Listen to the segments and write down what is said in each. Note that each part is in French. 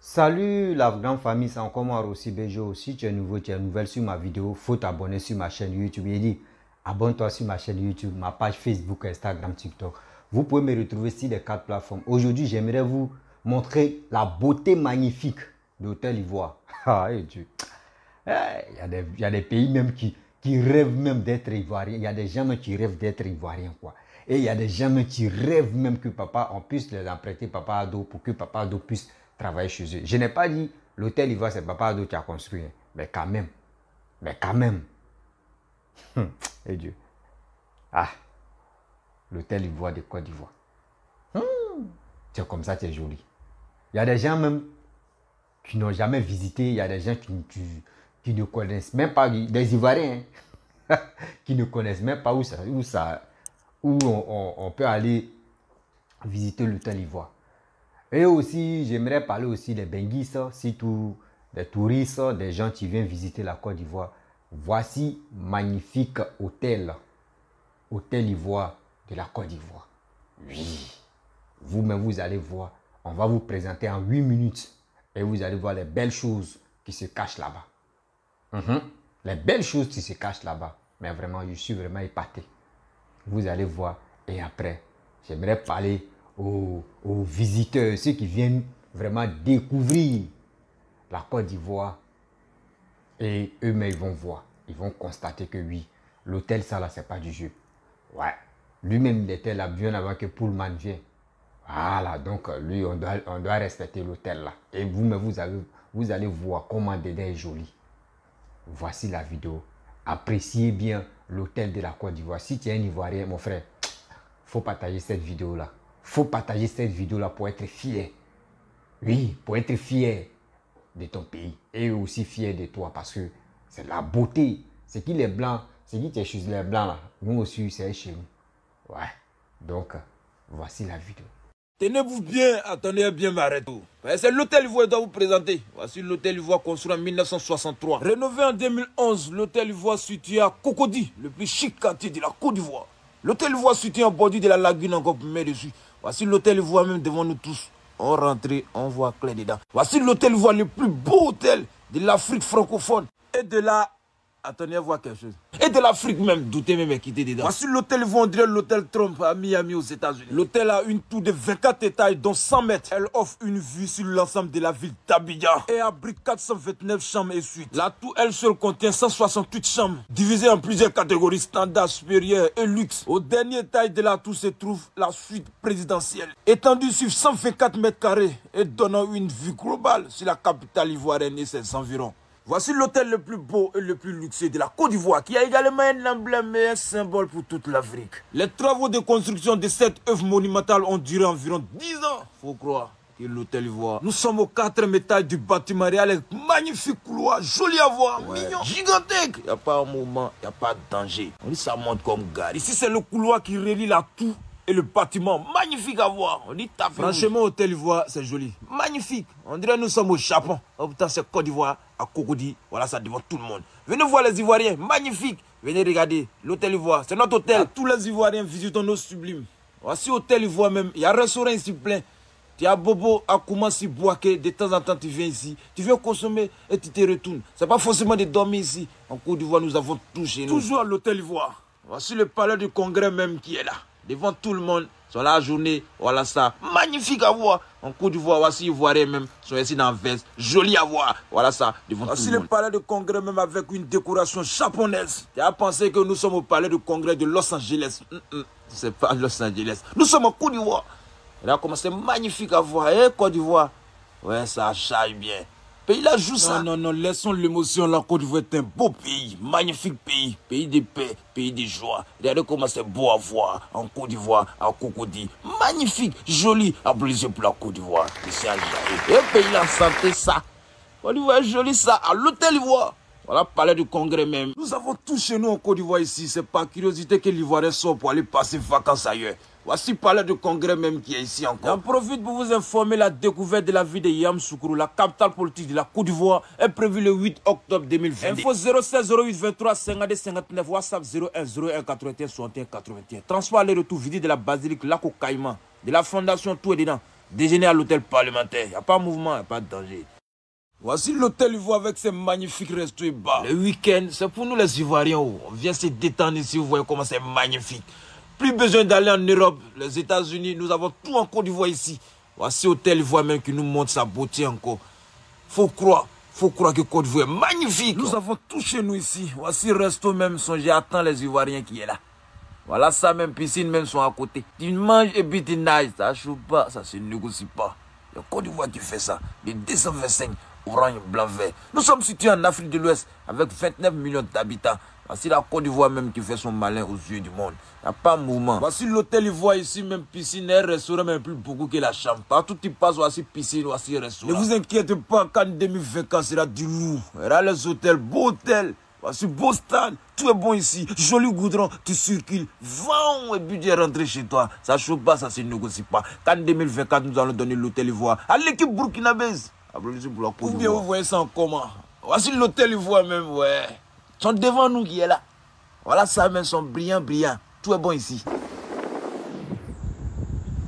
Salut la grande famille, c'est encore moi aussi Béjo. Si tu es nouveau, tu es nouvelle sur ma vidéo, faut t'abonner sur ma chaîne YouTube. Il dit, abonne-toi sur ma chaîne YouTube, ma page Facebook, Instagram, TikTok. Vous pouvez me retrouver sur les 4 plateformes. Aujourd'hui, j'aimerais vous montrer la beauté magnifique de l'hôtel Ivoire. Ah, et Dieu. Il y a des pays même qui rêvent même d'être ivoiriens. Il y a des gens même qui rêvent d'être ivoiriens, quoi. Et il y a des gens même qui rêvent même que papa, on puisse les emprunter Papa Ado pour que Papa Ado puisse travailler chez eux. Je n'ai pas dit l'hôtel Ivoire, c'est Papa Ado qui a construit. Mais quand même. Mais quand même. Et Dieu. Ah. L'hôtel Ivoire de Côte d'Ivoire. C'est comme ça, c'est joli. Il y a des gens même qui n'ont jamais visité. Il y a des gens qui ne connaissent même pas, des Ivoiriens, hein, qui ne connaissent même pas où on peut aller visiter l'hôtel Ivoire. Et aussi, j'aimerais parler aussi des benguistes, surtout des touristes, des gens qui viennent visiter la Côte d'Ivoire. Voici magnifique hôtel Ivoire de la Côte d'Ivoire. Oui, vous-même vous allez voir, on va vous présenter en 8 minutes et vous allez voir les belles choses qui se cachent là-bas. Les belles choses qui se cachent là-bas. Mais vraiment, je suis vraiment épaté. Vous allez voir et après, j'aimerais parler aux visiteurs, ceux qui viennent vraiment découvrir la Côte d'Ivoire. Et eux-mêmes, ils vont voir. Ils vont constater que oui, l'hôtel, ça là, c'est pas du jeu. Ouais. Lui-même, il était là bien avant que Pullman vienne. Voilà, donc lui, on doit respecter l'hôtel là. Et vous-même, vous allez voir comment dedans est joli. Voici la vidéo. Appréciez bien l'hôtel de la Côte d'Ivoire. Si tu es un Ivoirien, mon frère, faut partager cette vidéo là. Faut partager cette vidéo là pour être fier. Oui, pour être fier de ton pays et aussi fier de toi parce que c'est la beauté. C'est qui les blancs, c'est qui tes choses les blancs là. Nous aussi, c'est chez nous. Ouais. Donc, voici la vidéo. Tenez-vous bien, attendez bien ma retour. C'est l'hôtel Ivoire que je dois vous présenter. Voici l'hôtel Ivoire construit en 1963. Rénové en 2011, l'hôtel Ivoire situé à Cocody, le plus chic quartier de la Côte d'Ivoire. L'hôtel Ivoire situé en bordure de la lagune encore plus mais dessus. Voici l'hôtel Ivoire même devant nous tous. On rentre, on voit clair dedans. Voici l'hôtel Ivoire, le plus beau hôtel de l'Afrique francophone et de la... Attendez, voir quelque chose. Et de l'Afrique même, doutez même quitter dedans. Voici l'hôtel Ivoire, on dirait l'hôtel Trump à Miami aux États-Unis. L'hôtel a une tour de 24 étages, dont 100 mètres. Elle offre une vue sur l'ensemble de la ville d'Abidjan et abrite 429 chambres et suites. La tour, elle seule, contient 168 chambres, divisées en plusieurs catégories, standard, supérieur et luxe. Au dernier étage de la tour se trouve la suite présidentielle, étendue sur 124 mètres carrés et donnant une vue globale sur la capitale ivoirienne et ses environs. Voici l'hôtel le plus beau et le plus luxueux de la Côte d'Ivoire qui a également un emblème et un symbole pour toute l'Afrique. Les travaux de construction de cette œuvre monumentale ont duré environ 10 ans. Faut croire que l'hôtel Ivoire. Nous sommes au 4e étage du bâtiment réel avec magnifique couloir, joli à voir, mignon, gigantesque. Il n'y a pas un moment, il n'y a pas de danger. On dit ça monte comme gare. Ici c'est le couloir qui relie la tour et le bâtiment, magnifique à voir. On dit tapé. Franchement, hôtel Ivoire, c'est joli. Magnifique. On dirait nous sommes au Japon. Oh putain, c'est Côte d'Ivoire, à Cocody. Voilà, ça devant tout le monde. Venez voir les Ivoiriens, magnifique. Venez regarder l'hôtel Ivoire. C'est notre hôtel. Tous les Ivoiriens visitent nos sublimes. Voici l'hôtel Ivoire même. Il y a un restaurant ici plein. Tu as Bobo à Koumassi Bouaké. De temps en temps, tu viens ici. Tu viens consommer et tu te retournes. C'est pas forcément de dormir ici. En Côte d'Ivoire, nous avons tout chez nous. Toujours à l'hôtel Ivoire. Voici le palais du congrès même qui est là. Devant tout le monde, sur la journée, voilà ça, magnifique à voir. En Côte d'Ivoire, voici Ivoiriens même, sont ici dans la veste, joli à voir. Voilà ça, devant tout le monde. Voici le palais de congrès même avec une décoration japonaise. Tu as pensé que nous sommes au palais de congrès de Los Angeles. C'est pas Los Angeles. Nous sommes en Côte d'Ivoire. Et là, comment c'est magnifique à voir. Eh, Côte d'Ivoire. Ouais, ça charge bien. Pays là joue ça. Non, laissons l'émotion. La Côte d'Ivoire est un beau pays, magnifique pays, pays de paix, pays de joie. Regardez comment c'est beau à voir en Côte d'Ivoire, à Cocody. Magnifique, joli, applaudissez pour la Côte d'Ivoire. Ici à Jaï. Et pays là, santé ça. Côte d'Ivoire, joli ça, à l'hôtel Ivoire. Voilà, palais du congrès même. Nous avons tout chez nous en Côte d'Ivoire ici. C'est par curiosité que l'Ivoirien sort pour aller passer vacances ailleurs. Voici le palais du congrès même qui est ici encore. J'en profite pour vous informer la découverte de la ville de Yamoussoukro, la capitale politique de la Côte d'Ivoire, est prévue le 8 octobre 2020. Info 07 08 23 52 59, WhatsApp 01 01 81 61 81. Transport aller-retour vidéo de la basilique Lac au Caïman, de la fondation Tout est dedans, Déjeuner à l'hôtel parlementaire. Il n'y a pas de mouvement, il n'y a pas de danger. Voici l'hôtel Ivoire avec ses magnifiques restos et bars. Le week-end, c'est pour nous les Ivoiriens. On vient se détendre ici, vous voyez comment c'est magnifique. Plus besoin d'aller en Europe, les États-Unis, nous avons tout en Côte d'Ivoire ici. Voici l'hôtel Ivoire même qui nous montre sa beauté encore. Faut croire que Côte d'Ivoire est magnifique. Nous avons tout chez nous ici. Voici le resto même, songez, attend les Ivoiriens qui est là. Voilà ça même, piscine même sont à côté. Tu manges et puis tu nages, ça chauffe pas, ça se négocie pas. Le Côte d'Ivoire qui fait ça, les 225, orange, blanc, vert. Nous sommes situés en Afrique de l'Ouest avec 29 millions d'habitants. Voici la Côte d'Ivoire même qui fait son malin aux yeux du monde. Il n'y a pas de mouvement. Voici l'hôtel Ivoire ici, même piscine et restaurant, même plus beaucoup que la chambre. Partout tu passes, voici piscine, voici restaurant. Ne vous inquiétez pas, qu'en 2024 sera du lourd. Il y aura les hôtels, beaux hôtels. Voici beau stade, tout est bon ici. Joli goudron, tu circules. Vends et puis tu es rentré chez toi. Ça chauffe pas, ça se négocie pas. Qu'en 2024, nous allons donner l'hôtel Ivoire à l'équipe burkinabèse. Applaudissez pour la Côte d'Ivoire. Ou bien vous voyez ça en comment? Voici l'hôtel Ivoire même, ouais. Ils sont devant nous qui est là. Voilà ça même, sont brillants. Tout est bon ici.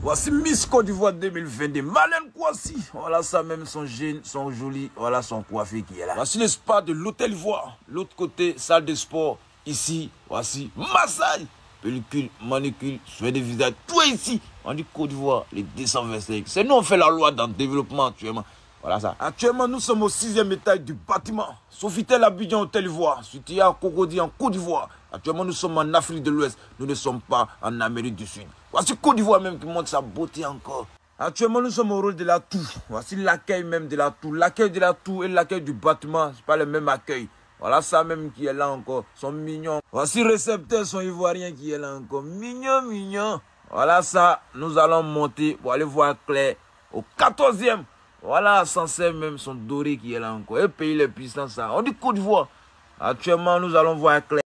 Voici Miss Côte d'Ivoire 2022. Malène Kouassi. Voilà ça même, sont jeunes, sont jolis. Voilà son coiffé qui est là. Voici le spa de l'hôtel Ivoire. L'autre côté, salle de sport. Ici, voici massage, pellicule, manicure, soin de visage. Tout est ici. On dit Côte d'Ivoire, les 225. C'est nous, on fait la loi dans le développement actuellement. Voilà ça. Actuellement, nous sommes au 6e étage du bâtiment. Sofitel Abidjan Hôtel Ivoire, situé à Cocody en Côte d'Ivoire. Actuellement, nous sommes en Afrique de l'Ouest. Nous ne sommes pas en Amérique du Sud. Voici Côte d'Ivoire même qui montre sa beauté encore. Actuellement, nous sommes au rôle de la tour. Voici l'accueil même de la tour. L'accueil de la tour et l'accueil du bâtiment, ce n'est pas le même accueil. Voilà ça même qui est là encore. Ils sont mignons. Voici le récepteur, son ivoirien qui est là encore. Mignon. Voilà ça. Nous allons monter pour aller voir Claire au 14e. Voilà, Sansé même, son doré qui est là encore. Et pays les puissants, ça. On dit Côte d'Ivoire. Actuellement, nous allons voir Claire.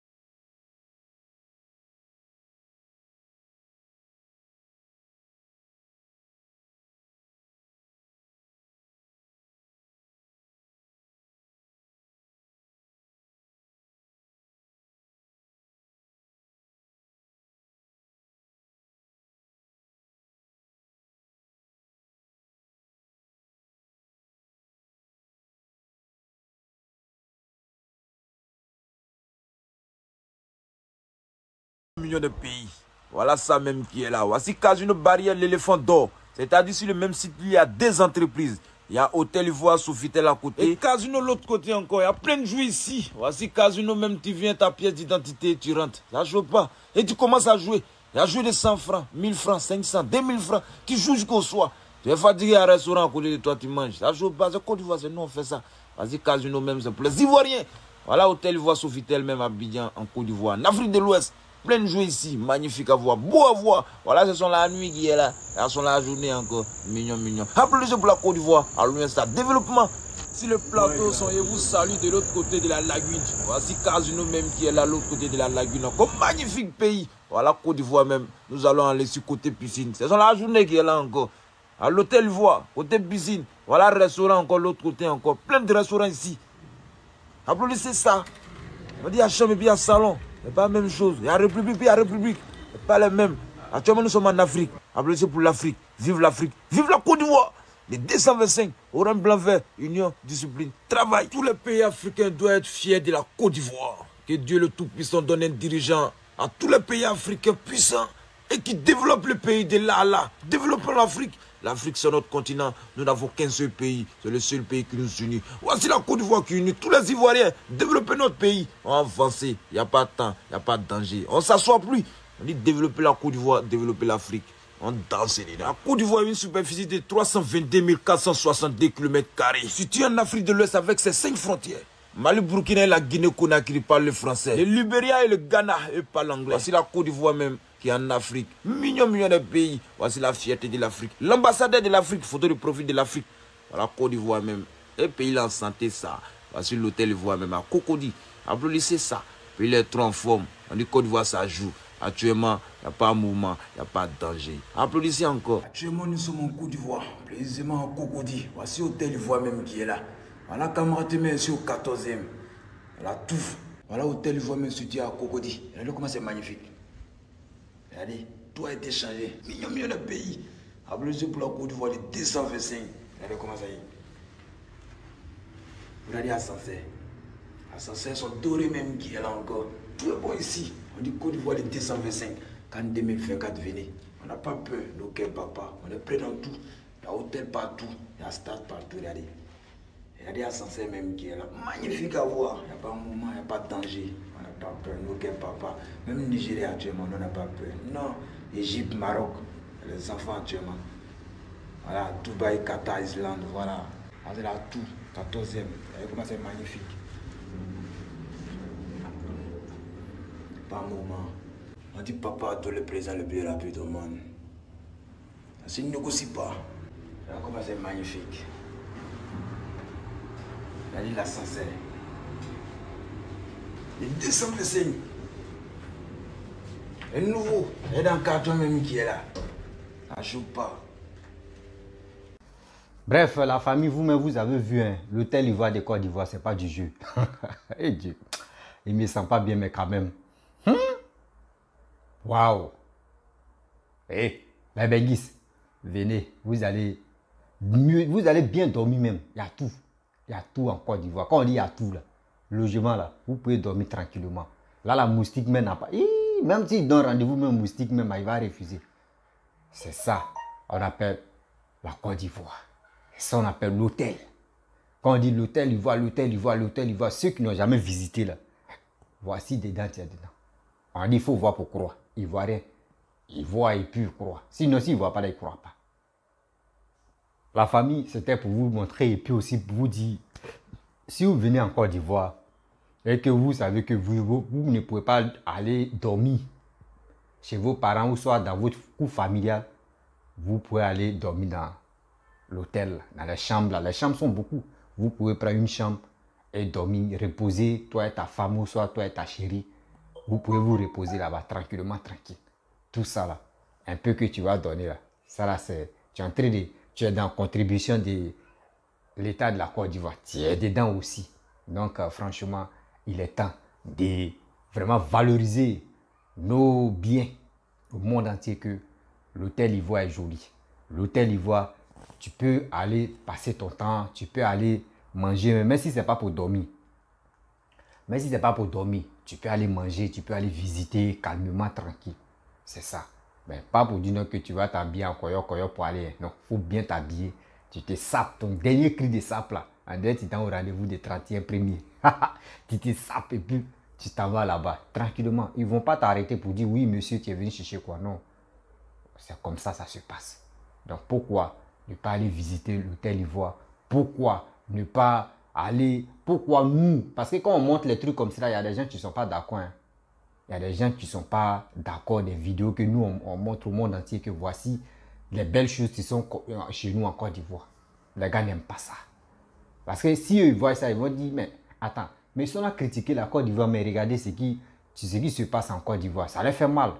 Millions de pays. Voilà ça même qui est là. Voici Casino Barrière, l'éléphant d'or. C'est-à-dire sur le même site, il y a des entreprises. Il y a Hôtel Ivoire, Sofitel à côté. Et Casino l'autre côté encore. Il y a plein de jouets ici. Voici Casino même, tu viens ta pièce d'identité, tu rentres. Ça ne joue pas. Et tu commences à jouer. Il y a joué de 100 francs, 1000 francs, 500, 2000 francs. Tu joues jusqu'au soir. Tu es fatigué à un restaurant à côté de toi, tu manges. Ça ne joue pas. C'est Côte d'Ivoire, c'est nous on fait ça. Vas-y Casino même, c'est pour les Ivoiriens. Voilà Hôtel Ivoire, Sofitel même à Abidjan en Côte d'Ivoire. En Afrique de l'Ouest. Plein de jouets ici, magnifique à voir, beau à voir. Voilà, ce sont la nuit qui est là. Ce sont la journée encore. Mignon. Applaudissez pour la Côte d'Ivoire. À l'Ouest, développement. Si le plateau sont et vous salue de l'autre côté de la lagune. Voici Casino même qui est là, l'autre côté de la lagune. Encore magnifique pays. Voilà, Côte d'Ivoire même. Nous allons aller sur côté piscine. Ce sont la journée qui est là encore. À l'hôtel Ivoire, côté piscine. Voilà, restaurant encore, l'autre côté encore. Plein de restaurants ici. Applaudissez ça. On dit à chambre et puis à salon. Ce n'est pas la même chose. Il y a République, puis il y a République. Ce n'est pas les mêmes. Actuellement, nous sommes en Afrique. Applaudissez pour l'Afrique. Vive l'Afrique. Vive la Côte d'Ivoire. Les 225, orange, blanc, vert, union, discipline, travail. Tous les pays africains doivent être fiers de la Côte d'Ivoire. Que Dieu le Tout-Puissant donne un dirigeant à tous les pays africains puissants et qui développent le pays de là à là. Développons l'Afrique. L'Afrique, c'est notre continent. Nous n'avons qu'un seul pays. C'est le seul pays qui nous unit. Voici la Côte d'Ivoire qui unit tous les Ivoiriens. Développer notre pays. On va avancer. Il n'y a pas de temps. Il n'y a pas de danger. On ne s'assoit plus. On dit développer la Côte d'Ivoire, développer l'Afrique. On danse. La Côte d'Ivoire a une superficie de 322 462 km². Située en Afrique de l'Ouest avec ses 5 frontières. Mali, Burkina et la Guinée-Conakry parlent le français. Le Libéria et le Ghana parlent l'anglais. Voici la Côte d'Ivoire même qui est en Afrique. Millions de pays. Voici la fierté de l'Afrique. L'ambassadeur de l'Afrique, photo de profil de l'Afrique. Voilà Côte d'Ivoire même. Et pays là en santé ça. Voici l'hôtel Ivoire même à Cocody. Applaudissez ça. Puis les trois en forme. On dit Côte d'Ivoire ça joue. Actuellement, il n'y a pas de mouvement, il n'y a pas de danger. Applaudissez encore. Actuellement, nous sommes en Côte d'Ivoire, précisément à Cocody. Voici l'hôtel Ivoire même qui est là. Voilà, camarade, ici au 14e. Voilà tout. Voilà l'hôtel Ivoire même situé à Cocody. Regardez comment c'est magnifique. Regardez, tout a été changé. Millions de pays. Applaudissez pour la Côte d'Ivoire de 225. Regardez comment ça y est. Regardez Assancé. Assancé sont dorés même qui est là encore. Tout est bon ici. On dit Côte d'Ivoire de 225. Quand 2024 venez, on n'a pas peur. Nos quel papa. On est prêt dans tout. Il y a hôtel partout. Il y a stade partout. Regardez. Regardez Assancé même qui est là. Magnifique à voir. Il n'y a pas un moment, il n'y a pas de danger. On n'a pas peur. Nos quel papa. Même Nigeria actuellement, on n'a pas peur. Non. Égypte, Maroc. Les enfants actuellement. Voilà, Dubaï, Qatar, Islande, voilà. C'est là tout, 14e. Vous voyez comment c'est magnifique. Pas un moment. On dit papa, toi le président le plus rapide au monde. Ça ne négocie pas. Voilà comment c'est magnifique. Regardez la sincère. Les 225. Et nouveau. Et dans le carton même qui est là. Ça ne joue pas. Bref, la famille, vous-même, vous avez vu, hein, l'hôtel Ivoire de Côte d'Ivoire, c'est pas du jeu. Et Dieu, il ne me sent pas bien, mais quand même. Waouh. Eh, Bengis, venez, vous allez bien dormir même. Il y a tout. Il y a tout en Côte d'Ivoire. Quand on dit il y a tout, là, logement, là, vous pouvez dormir tranquillement. Là, la moustique même n'a pas... Même s'il donne rendez-vous, même moustique, même, il va refuser. C'est ça, on appelle la Côte d'Ivoire. Ça, on appelle l'hôtel. Quand on dit l'hôtel Ivoire, l'hôtel Ivoire, l'hôtel Ivoire, ceux qui n'ont jamais visité, là, voici dedans, tiens dedans. On dit il faut voir pour croire. Ivoirien, il voit et puis il croit. Sinon, s'il ne voit pas, là, il ne croit pas. La famille, c'était pour vous montrer et puis aussi pour vous dire, si vous venez en Côte d'Ivoire et que vous savez que vous ne pouvez pas aller dormir chez vos parents ou soit dans votre cour familial, vous pouvez aller dormir dans l'hôtel, dans les chambres. Là. Les chambres sont beaucoup. Vous pouvez prendre une chambre et dormir, reposer, toi et ta femme ou soit toi et ta chérie. Vous pouvez vous reposer là-bas tranquillement, tranquille. Tout ça là, un peu que tu vas donner là. Ça là, c'est, tu es dans la contribution de l'État de la Côte d'Ivoire. Tu es dedans aussi. Donc franchement, il est temps de vraiment valoriser nos biens au monde entier que l'hôtel Ivoire est joli. L'hôtel Ivoire, tu peux aller passer ton temps, tu peux aller manger, même si ce n'est pas pour dormir. Mais si ce n'est pas pour dormir, tu peux aller manger, tu peux aller visiter calmement, tranquille. C'est ça. Mais pas pour dire non, que tu vas t'habiller en koyo pour aller. Non, il faut bien t'habiller. Tu te sapes, ton dernier cri de sape là. En dernier, tu es au rendez-vous de 31 premier. Tu te sapes et puis tu t'en vas là-bas, tranquillement. Ils ne vont pas t'arrêter pour dire oui, monsieur, tu es venu chercher quoi. Non. C'est comme ça se passe. Donc pourquoi ne pas aller visiter l'hôtel Ivoire? Pourquoi ne pas aller... Pourquoi nous? Parce que quand on montre les trucs comme ça, il y a des gens qui ne sont pas d'accord. Hein. Il y a des gens qui ne sont pas d'accord des vidéos que nous, on montre au monde entier que voici les belles choses qui sont chez nous en Côte d'Ivoire. Les gars n'aiment pas ça. Parce que si eux ils voient ça, ils vont dire, mais attends, mais ils sont là critiquer la Côte d'Ivoire, mais regardez ce qui se passe en Côte d'Ivoire. Ça leur fait mal.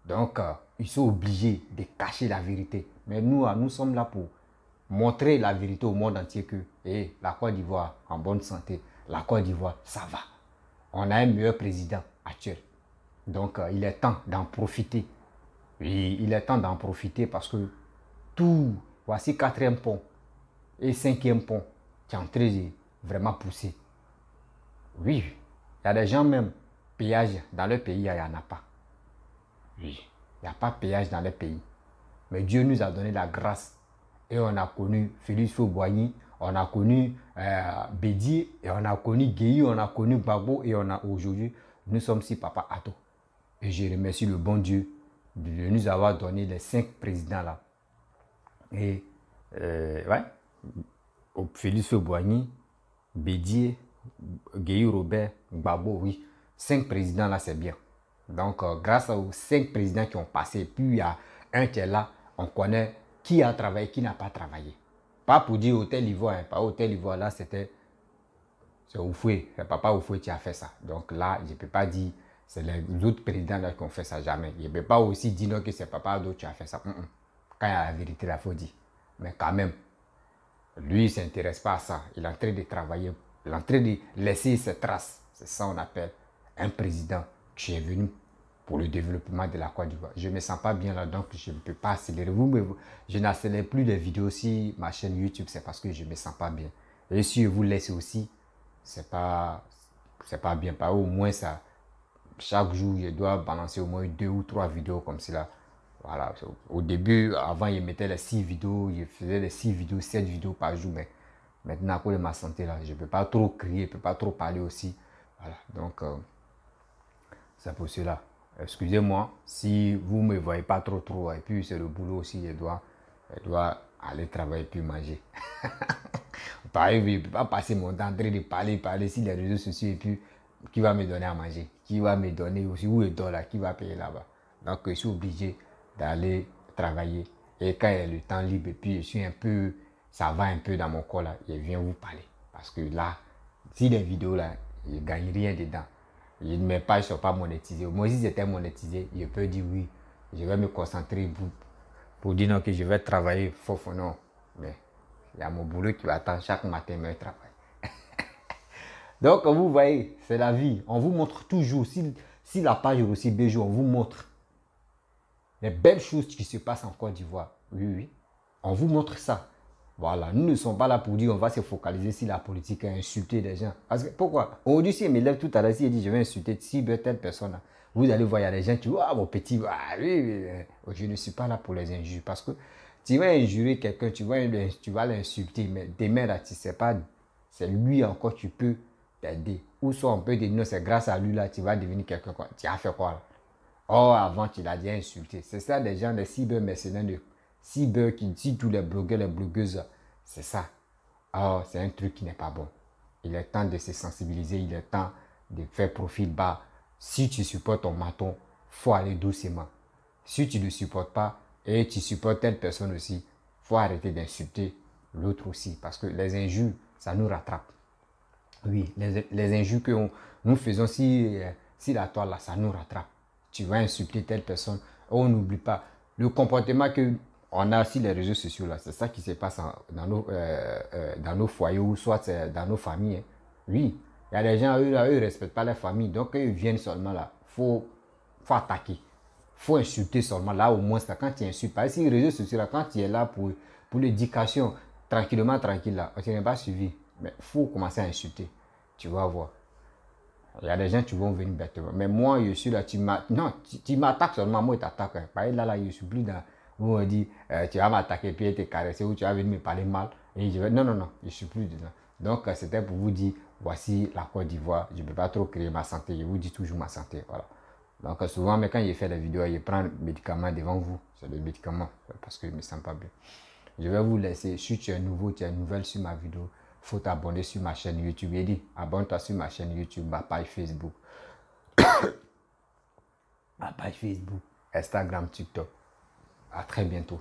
Donc, ils sont obligés de cacher la vérité. Mais nous sommes là pour montrer la vérité au monde entier que la Côte d'Ivoire en bonne santé. La Côte d'Ivoire, ça va. On a un meilleur président actuel. Donc, il est temps d'en profiter. Oui, il est temps d'en profiter parce que tout, voici 4e pont et 5e pont qui est en train de vraiment pousser. Oui, il y a des gens même, péage dans le pays, il n'y en a pas. Oui, il n'y a pas de péage dans le pays. Mais Dieu nous a donné la grâce. Et on a connu Félix Houphouët-Boigny, on a connu Bédié, et on a connu Guèye, on a connu Gbagbo, et on a aujourd'hui, nous sommes ici Papa Ato. Et je remercie le bon Dieu de nous avoir donné les 5 présidents là. Et ouais, Félix Houphouët-Boigny, Bédié, Guèye Robert, Gbagbo, oui. 5 présidents là, c'est bien. Donc, grâce aux 5 présidents qui ont passé, puis il y a un qui est là, on connaît qui a travaillé, qui n'a pas travaillé. Pas pour dire Hôtel Ivoire, hein, pas Hôtel Ivoire, là c'est Houphouët, c'est Papa Houphouët qui a fait ça. Donc là, je ne peux pas dire, c'est les autres présidents là qui ont fait ça, jamais. Je ne peux pas aussi dire non, que c'est Papa Ado qui a fait ça. Quand il y a la vérité, il faut dire. Mais quand même, lui, il ne s'intéresse pas à ça. Il est en train de travailler, il est en train de laisser ses traces. C'est ça qu'on appelle un président qui est venu pour le développement de la Côte d'Ivoire. Je ne me sens pas bien là, donc je ne peux pas accélérer. Je n'accélère plus les vidéos sur ma chaîne YouTube, c'est parce que je ne me sens pas bien. Et si je vous laisse aussi, c'est pas bien. Pas au moins ça. Chaque jour, je dois balancer au moins 2 ou 3 vidéos comme cela. Voilà. Au début, avant, je mettais les 6 vidéos, je faisais les 6 vidéos, 7 vidéos par jour, mais maintenant, à cause de ma santé, là, je ne peux pas trop crier, je ne peux pas trop parler aussi. Voilà. Donc, c'est pour cela. Excusez-moi si vous ne me voyez pas trop. Et puis, c'est le boulot aussi, je dois aller travailler puis manger. Pareil, je ne peux pas passer mon temps en train de parler sur les réseaux sociaux et puis qui va me donner à manger, qui va me donner aussi, où est le dollar, qui va payer là-bas. Donc, je suis obligé d'aller travailler. Et quand il y a le temps libre, et puis je suis un peu, ça va un peu dans mon corps là, je viens vous parler. Parce que là, si les vidéos là, je ne gagne rien dedans. Mes pages ne sont pas monétisées. Moi, si c'était monétisé, je peux dire oui, je vais me concentrer pour dire non, que je vais travailler fort, non. Mais il y a mon boulot qui m'attend chaque matin, mais je travaille. Donc, vous voyez, c'est la vie. On vous montre toujours, si la page aussi BG, on vous montre les belles choses qui se passent en Côte d'Ivoire. Oui. On vous montre ça. Voilà, nous ne sommes pas là pour dire on va se focaliser sur la politique et insulter les gens. Parce que, pourquoi? Aujourd'hui, si je me lève tout à l'heure, si je dis je vais insulter telle personne, vous allez voir, il y a des gens qui disent ah, mon petit, oui. Je ne suis pas là pour les injures. Parce que tu vas injurer quelqu'un, tu vas l'insulter, mais demain, là, tu ne sais pas, c'est lui encore, tu peux t'aider. Ou soit on peut dire non, c'est grâce à lui, là, tu vas devenir quelqu'un. Tu as fait quoi là? Oh, avant, tu l'as déjà insulté. C'est ça, des gens, des cybermercenaires de cyber qui disent tous les blogueurs, les blogueuses. C'est ça. Oh, c'est un truc qui n'est pas bon. Il est temps de se sensibiliser. Il est temps de faire profil bas. Si tu supportes ton maton, il faut aller doucement. Si tu ne le supportes pas et tu supportes telle personne aussi, il faut arrêter d'insulter l'autre aussi. Parce que les injures, ça nous rattrape. Oui, les injures que nous faisons si la toile là, ça nous rattrape. Tu vas insulter telle personne. On n'oublie pas le comportement qu'on a sur les réseaux sociaux là. C'est ça qui se passe dans nos foyers ou soit dans nos familles. Hein. Oui, il y a des gens, eux ne respectent pas leur famille. Donc, ils viennent seulement là. Faut attaquer. Faut insulter seulement. Là, au moins, quand tu insultes. Parce que les réseaux sociaux là, quand tu es là pour l'éducation, tranquille là, tu n'es pas suivi. Mais il faut commencer à insulter. Tu vas voir. Il y a des gens qui vont venir bêtement. Mais moi, je suis là, tu m'attaques seulement, moi, je t'attaque. Par exemple, là, je suis plus dans, où on dit, tu vas m'attaquer, puis te caresser, ou tu vas venir me parler mal. Et je vais, non, je suis plus dedans. Donc, c'était pour vous dire, voici la Côte d'Ivoire. Je ne peux pas trop créer ma santé. Je vous dis toujours ma santé. Voilà. Donc, souvent, mais quand je fais des vidéos, je prends le médicament devant vous. C'est le médicament, parce que je ne me sens pas bien. Je vais vous laisser. Si tu es nouveau, tu es nouvelle sur ma vidéo, il faut t'abonner sur ma chaîne YouTube. Il dit, abonne-toi sur ma chaîne YouTube, ma page Facebook. Ma page Facebook, Instagram, TikTok. À très bientôt.